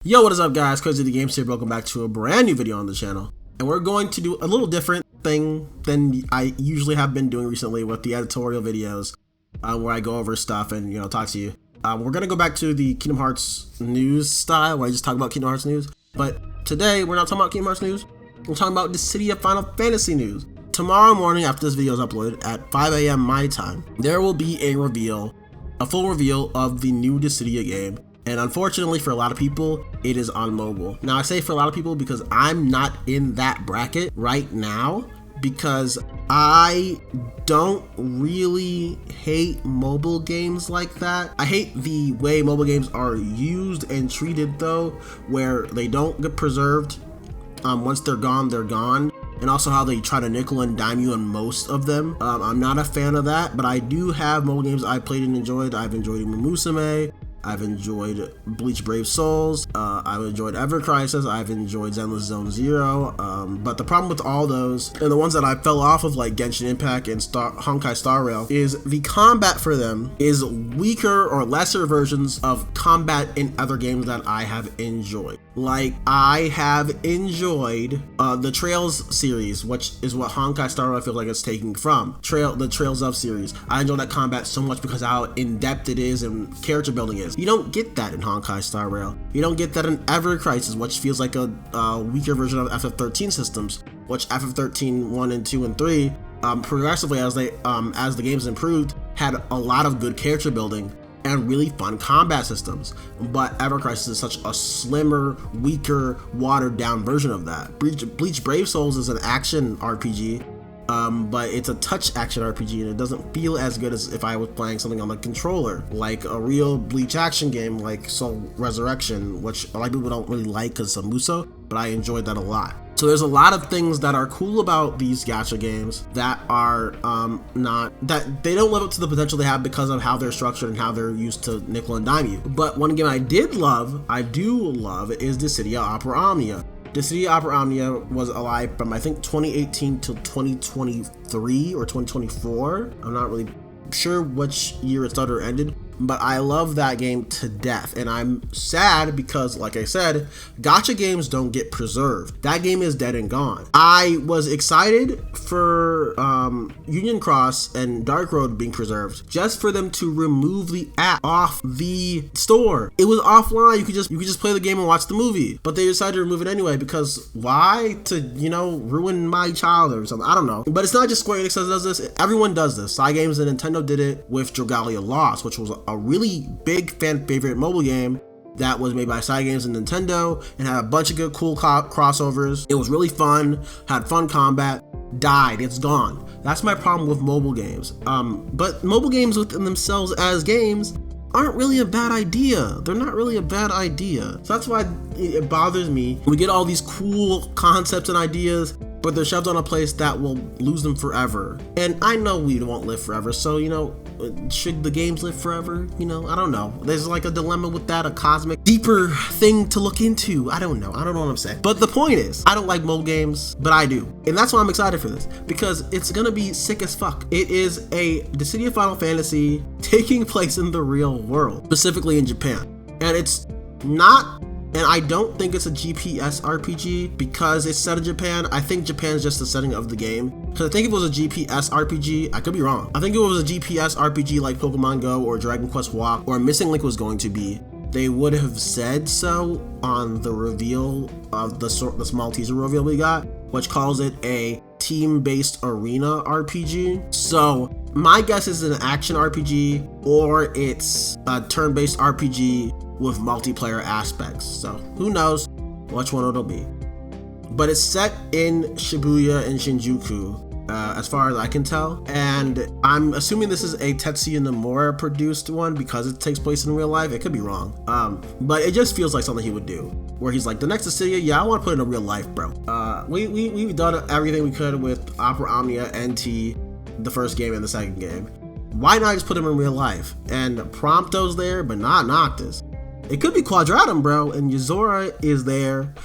Yo, what is up guys, Crazy the Games here, welcome back to a brand new video on the channel. And we're going to do a little different thing than I usually have been doing recently with the editorial videos where I go over stuff and, talk to you. We're going to go back to the Kingdom Hearts news style where I just talk about Kingdom Hearts news. But today, we're not talking about Kingdom Hearts news, we're talking about Dissidia Final Fantasy news. Tomorrow morning after this video is uploaded at 5 AM my time, there will be a full reveal of the new Dissidia game. And unfortunately for a lot of people, it is on mobile. Now I say for a lot of people because I'm not in that bracket right now, because I don't really hate mobile games like that. I hate the way mobile games are used and treated though, where they don't get preserved. Once they're gone, they're gone. And also how they try to nickel and dime you on most of them. I'm not a fan of that, but I do have mobile games I played and enjoyed. I've enjoyed Musume, I've enjoyed Bleach Brave Souls, I've enjoyed Ever Crisis, I've enjoyed Zenless Zone Zero, but the problem with all those, and the ones that I fell off of like Genshin Impact and Honkai Star Rail, is the combat for them is weaker or lesser versions of combat in other games that I have enjoyed. Like, I have enjoyed the Trails series, which is what Honkai Star Rail I feel like it's taking from. The Trails of series. I enjoy that combat so much because of how in-depth it is and character building is. You don't get that in Honkai Star Rail. You don't get that in Ever Crisis, which feels like a weaker version of FF13 systems, which FF13 1 and 2 and 3 progressively as the games improved had a lot of good character building and really fun combat systems. But Ever Crisis is such a slimmer, weaker, watered down version of that. Bleach Brave Souls is an action RPG, but it's a touch action RPG and it doesn't feel as good as if I was playing something on the controller, like a real Bleach action game like Soul Resurrection, which a lot of people don't really like because it's a Muso, but I enjoyed that a lot. So there's a lot of things that are cool about these gacha games that are that they don't live up to the potential they have because of how they're structured and how they're used to nickel and dime you. But one game I do love is Dissidia Opera Omnia. Dissidia Opera Omnia was alive from I think 2018 till 2023 or 2024. I'm not really sure which year it started or ended, but I love that game to death, and I'm sad because, like I said, gacha games don't get preserved. That game is dead and gone. I was excited for Union Cross and Dark Road being preserved, just for them to remove the app off the store. It was offline. You could just play the game and watch the movie, but they decided to remove it anyway because why? To ruin my childhood or something. I don't know. But it's not just Square Enix that does this. Everyone does this. Cygames and Nintendo did it with Dragalia Lost, which was a really big fan favorite mobile game that was made by Cygames and Nintendo and had a bunch of good cool crossovers. It was really fun, had fun combat, died, it's gone. That's my problem with mobile games. But mobile games within themselves as games aren't really a bad idea. They're not really a bad idea. So that's why it bothers me. We get all these cool concepts and ideas, but they're shoved on a place that will lose them forever. And I know we won't live forever, so should the games live forever? I don't know. There's like a dilemma with that, a cosmic, deeper thing to look into. I don't know what I'm saying. But the point is, I don't like mobile games, but I do. And that's why I'm excited for this, because it's gonna be sick as fuck. It is a Dissidia Final Fantasy taking place in the real world, specifically in Japan. And it's not, and I don't think it's a GPS RPG because it's set in Japan. I think Japan's just the setting of the game. Because I think if it was a GPS RPG, I could be wrong. I think if it was a GPS RPG like Pokemon Go or Dragon Quest Walk or Missing Link was going to be, they would have said so on the reveal of the small teaser reveal we got, which calls it a team-based arena RPG. So my guess is an action RPG or it's a turn-based RPG with multiplayer aspects. So who knows which one it'll be. But it's set in Shibuya and Shinjuku, as far as I can tell. And I'm assuming this is a Tetsuya Nomura produced one because it takes place in real life. It could be wrong. But it just feels like something he would do, where he's like, the next Dissidia, yeah, I want to put it in real life, bro. We've done everything we could with Opera Omnia, NT, the first game and the second game. Why not just put them in real life? And Prompto's there, but not Noctis. It could be Quadratum, bro, and Yuzora is there,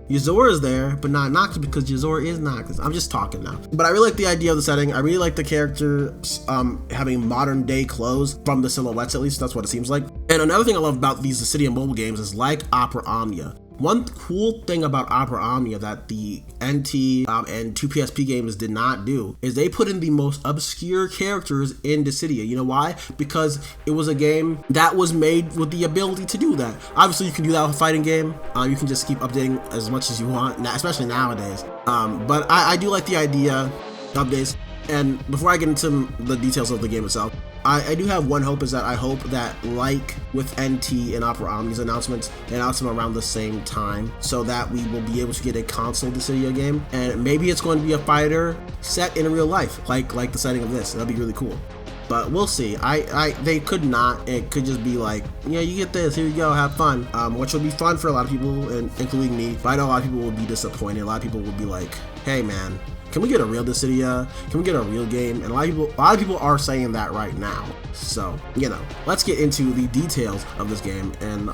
Yuzora is there, but not Noctis because Yuzora is Noctis. I'm just talking now. But I really like the idea of the setting. I really like the characters having modern day clothes from the silhouettes, at least that's what it seems like. And And another thing I love about these Dissidia mobile games is like Opera Omnia. One cool thing about Opera Omnia that the NT and 2PSP games did not do is they put in the most obscure characters in Dissidia. You know why? Because it was a game that was made with the ability to do that. Obviously, you can do that with a fighting game. You can just keep updating as much as you want, especially nowadays. But I do like the idea of this. And before I get into the details of the game itself, I do have one hope, is that I hope that, like with NT and Opera Omnia's announcements, they announce them around the same time so that we will be able to get a console Dissidia game, and maybe it's going to be a fighter set in real life, like the setting of this. That'd be really cool. But we'll see. They could not. It could just be like, yeah, you get this, here you go, have fun. Which will be fun for a lot of people, and including me. But I know a lot of people will be disappointed. A lot of people will be like, hey man, can we get a real Dissidia? Can we get a real game? And a lot of people are saying that right now. So, you know, let's get into the details of this game and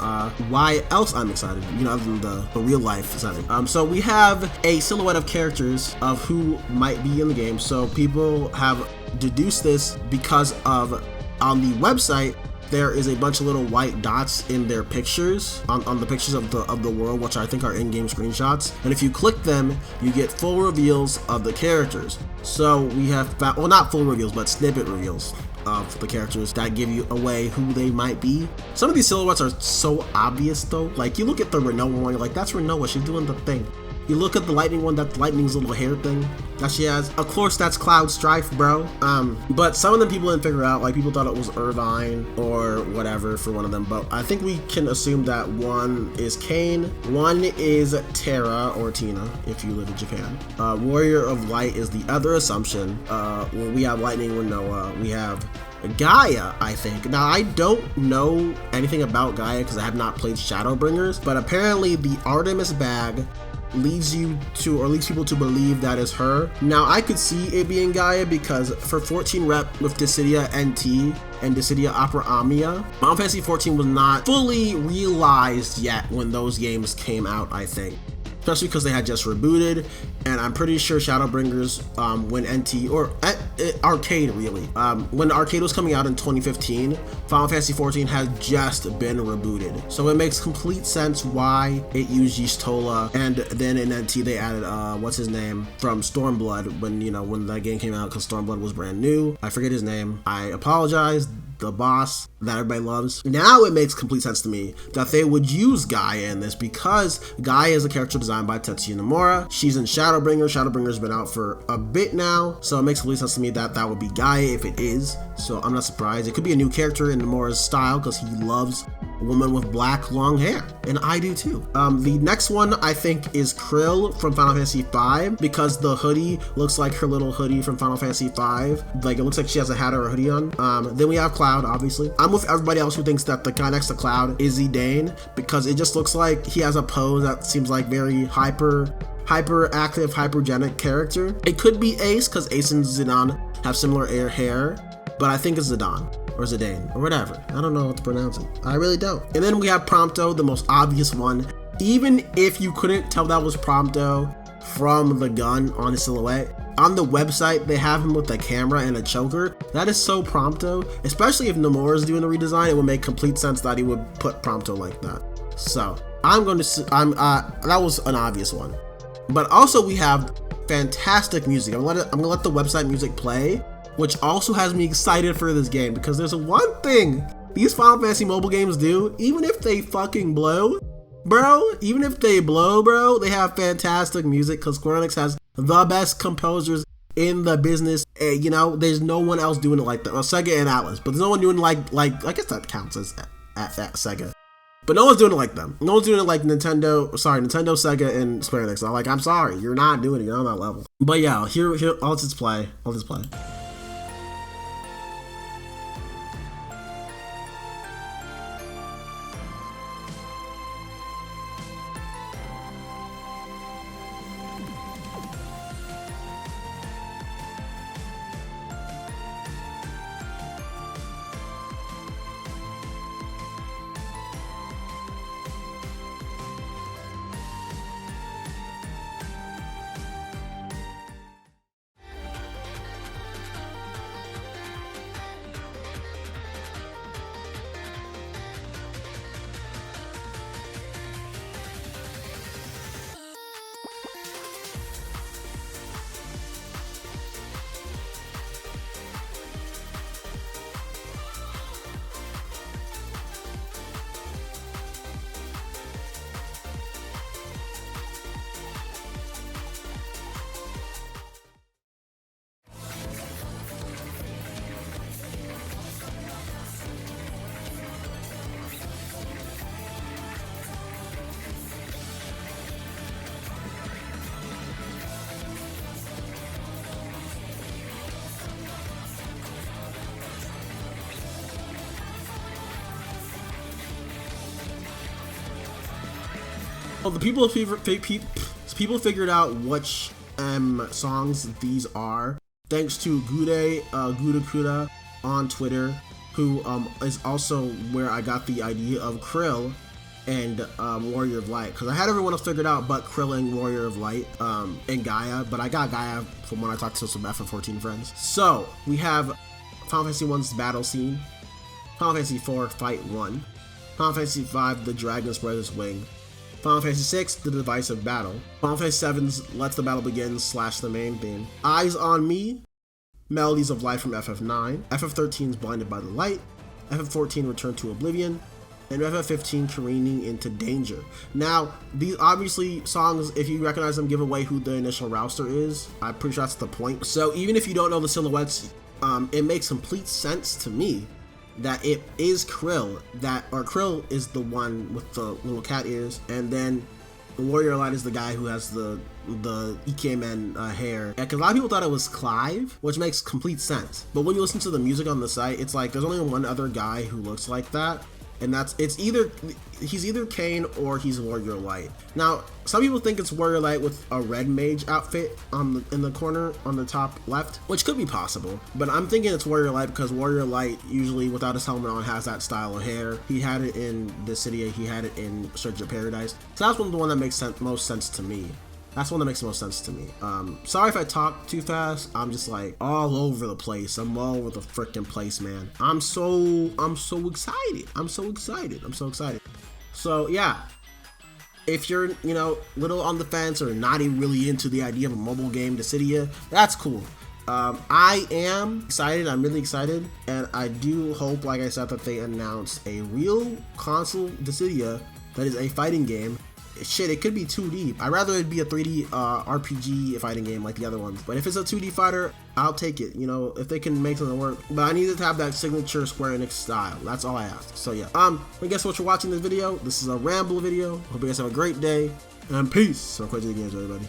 why else I'm excited, you know, other than the real life setting. So we have a silhouette of characters of who might be in the game. So people have deduced this because of, on the website, there is a bunch of little white dots in their pictures, on the pictures of the world, which I think are in-game screenshots. And if you click them, you get full reveals of the characters. So we have, well, not full reveals, but snippet reveals of the characters that give you away who they might be. Some of these silhouettes are so obvious though. Like you look at the Renoa one, you're like, that's Renoa, she's doing the thing. You look at the Lightning one, that's Lightning's little hair thing that she has. Of course, that's Cloud Strife, bro. But some of them people didn't figure out, like people thought it was Irvine or whatever for one of them. But I think we can assume that one is Kane, one is Terra or Tina, if you live in Japan. Warrior of Light is the other assumption. When we have Lightning Renoa, we have Gaia, I think. Now, I don't know anything about Gaia because I have not played Shadowbringers, but apparently the Artemis bag leads you to, or leads people to believe that is her. Now, I could see it being Gaia because for 14 rep with Dissidia NT and Dissidia Opera Omnia, Final Fantasy 14 was not fully realized yet when those games came out, I think. Especially because they had just rebooted, and I'm pretty sure Shadowbringers, when NT, or Arcade really, when Arcade was coming out in 2015, Final Fantasy 14 had just been rebooted. So it makes complete sense why it used Y'shtola, and then in NT they added, what's his name, from Stormblood, when, you know, when that game came out, because Stormblood was brand new. I forget his name. I apologize. The boss that everybody loves. Now it makes complete sense to me that they would use Gaia in this because Gaia is a character designed by Tetsuya Nomura. She's in Shadowbringer. Shadowbringer's been out for a bit now, so it makes complete sense to me that that would be Gaia if it is. So I'm not surprised. It could be a new character in Nomura's style because he loves a woman with black long hair, and I do too. The next one I think is Krill from Final Fantasy V because the hoodie looks like her little hoodie from Final Fantasy V. Like it looks like she has a hat or a hoodie on. Then we have Cloud, obviously. I'm with everybody else who thinks that the guy next to Cloud is Zidane because it just looks like he has a pose that seems like very hyperactive, hypergenic character. It could be Ace because Ace and Zidane have similar hair, but I think it's Zidane or Zidane or whatever. I don't know what to pronounce it. I really don't. And then we have Prompto, the most obvious one. Even if you couldn't tell that was Prompto from the gun on his silhouette, on the website they have him with a camera and a choker. That is so Prompto, especially if Nomura is doing the redesign. It would make complete sense that he would put Prompto like that. So I'm going to that was an obvious one. But also we have fantastic music. I'm gonna let the website music play, which also has me excited for this game because there's one thing these Final Fantasy mobile games do, even if they fucking blow, bro, they have fantastic music because Square Enix has the best composers in the business. You know, there's no one else doing it like that. Well, Sega and Atlas, but there's no one doing like I guess that counts as at Sega. But no one's doing it like them. No one's doing it like Nintendo, Sega, and Square Enix. I'm sorry, you're not doing it. You're on that level. But yeah, here, I'll just play. Well, the people figured out which songs these are thanks to Gudakuda on Twitter, who is also where I got the idea of Krill and Warrior of Light, because I had everyone else figured out but Krill and Warrior of Light and Gaia, but I got Gaia from when I talked to some FF14 friends. So we have Final Fantasy 1's battle scene, Final Fantasy 4 Fight 1, Final Fantasy 5 The Dragon Spreads Its Wing, Final Fantasy 6 The Divisive Battle, Final Fantasy 7's Let the Battle Begin / the main theme, Eyes on Me, Melodies of Light from FF9, FF13's Blinded by the Light, FF14 Return to Oblivion, and FF15 Careening into Danger. Now, these obviously songs, if you recognize them, give away who the initial rouster is. I'm pretty sure that's the point. So even if you don't know the silhouettes, it makes complete sense to me that it is Krill, Krill is the one with the little cat ears, and then the Warrior Light is the guy who has the Ikemen hair. Because a lot of people thought it was Clive, which makes complete sense. But when you listen to the music on the site, it's like there's only one other guy who looks like that. And he's either Kane or he's Warrior Light. Now, some people think it's Warrior Light with a red mage outfit in the corner on the top left, which could be possible. But I'm thinking it's Warrior Light because Warrior Light usually without his helmet on has that style of hair. He had it in Dissidia, he had it in Search of Paradise. So that's the one that makes most sense to me. That's one that makes the most sense to me. Sorry if I talk too fast. I'm just like all over the place. I'm all over the freaking place, man. I'm so excited. I'm so excited. So yeah, if you're, little on the fence or not even really into the idea of a mobile game, Dissidia, that's cool. I am excited. I'm really excited. And I do hope, like I said, that they announce a real console Dissidia that is a fighting game. Shit, it could be 2D. I'd rather it be a 3D RPG fighting game like the other ones. But if it's a 2D fighter, I'll take it. If they can make something work. But I need it to have that signature Square Enix style. That's all I ask. So yeah. I guess what you're watching this video. This is a ramble video. Hope you guys have a great day. And peace. So quit to the games, everybody.